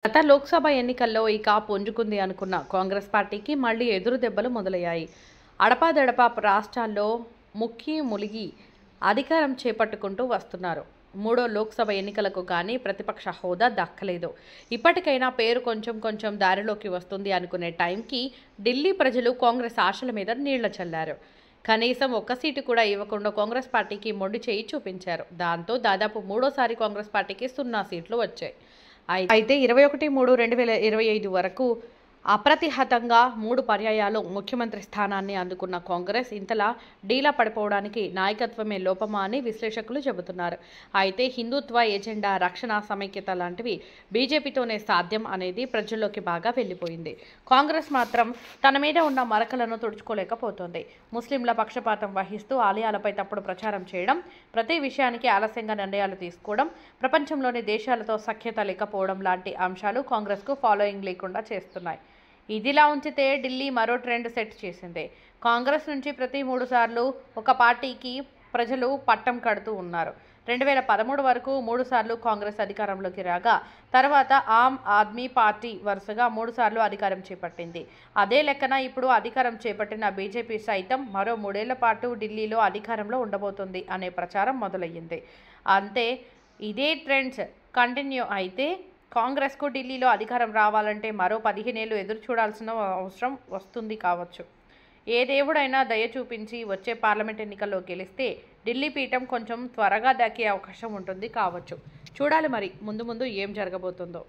గత లోక్సభ ఎన్నికల్లో ఇక పుంజుకుంది అనుకున్న కాంగ్రెస్ పార్టీకి మళ్లీ ఎదురు దెబ్బలు మొదలయ్యాయి. అడపాదడపా రాష్ట్రాల్లో ముక్కి ములిగి అధికారం చేపట్టుకుంటూ వస్తున్నారు. మూడో లోక్సభ ఎన్నికలకు కానీ ప్రతిపక్ష హోదా దక్కలేదు. ఇప్పటికైనా పేరు కొంచెం దారిలోకి వస్తుంది అనుకునే టైంకి ఢిల్లీ ప్రజలు కాంగ్రెస్ ఆశల మీద నీళ్లు చల్లారు. కనీసం ఒక్క సీటు కూడా ఇవ్వకుండా కాంగ్రెస్ పార్టీకి మొండి చేయి చూపించారు. దాంతో దాదాపు మూడోసారి కాంగ్రెస్ పార్టీకి 0 సీట్లు వచ్చాయి. అయితే 21/3/2025 వరకు అప్రతిహతంగా 3 పర్యాయాలు ముఖ్యమంత్రి స్థానాన్ని అందుకున్న కాంగ్రెస్ ఇంతలా డీలా పడిపోవడానికి నాయకత్వమే లోపమా అని విశ్లేషకులు చెబుతున్నారు. అయితే హిందుత్వ ఎజెండా, రక్షణ, సమైక్యత లాంటివి బీజేపీతోనే సాధ్యం అనేది ప్రజల్లోకి బాగా వెళ్ళిపోయింది. కాంగ్రెస్ మాత్రం తన మీద ఉన్న మరకలను తుడుచుకోలేకపోతోంది. ముస్లింల పక్షపాతం వహిస్తూ ఆలయాలపై తప్పుడు ప్రచారం చేయడం, ప్రతి విషయానికి ఆలస్యంగా నిర్ణయాలు తీసుకోవడం, ప్రపంచంలోని దేశాలతో సఖ్యత లేకపోవడం లాంటి అంశాలు కాంగ్రెస్కు ఫాలోయింగ్ లేకుండా చేస్తున్నాయి. ఇదిలా ఉంచితే ఢిల్లీ మరో ట్రెండ్ సెట్ చేసింది. కాంగ్రెస్ నుంచి ప్రతి 3 సార్లు ఒక పార్టీకి ప్రజలు పట్టం కడుతూ ఉన్నారు. 2013 వరకు 3 సార్లు కాంగ్రెస్ అధికారంలోకి రాగా తర్వాత ఆమ్ ఆద్మీ పార్టీ వరుసగా 3 సార్లు అధికారం చేపట్టింది. అదే లెక్కన ఇప్పుడు అధికారం చేపట్టిన బీజేపీ సైతం మరో 3 ఏళ్ల పాటు ఢిల్లీలో అధికారంలో ఉండబోతుంది అనే ప్రచారం మొదలయ్యింది. అంతే, ఇదే ట్రెండ్స్ కంటిన్యూ అయితే కాంగ్రెస్కు ఢిల్లీలో అధికారం రావాలంటే మరో 15 ఏళ్లు ఎదురు చూడాల్సిన అవసరం వస్తుంది కావచ్చు. ఏ దేవుడైనా దయ చూపించి వచ్చే పార్లమెంట్ ఎన్నికల్లో గెలిస్తే ఢిల్లీ పీఠం కొంచెం త్వరగా దక్కే అవకాశం ఉంటుంది కావచ్చు. చూడాలి మరి ముందు ఏం జరగబోతుందో.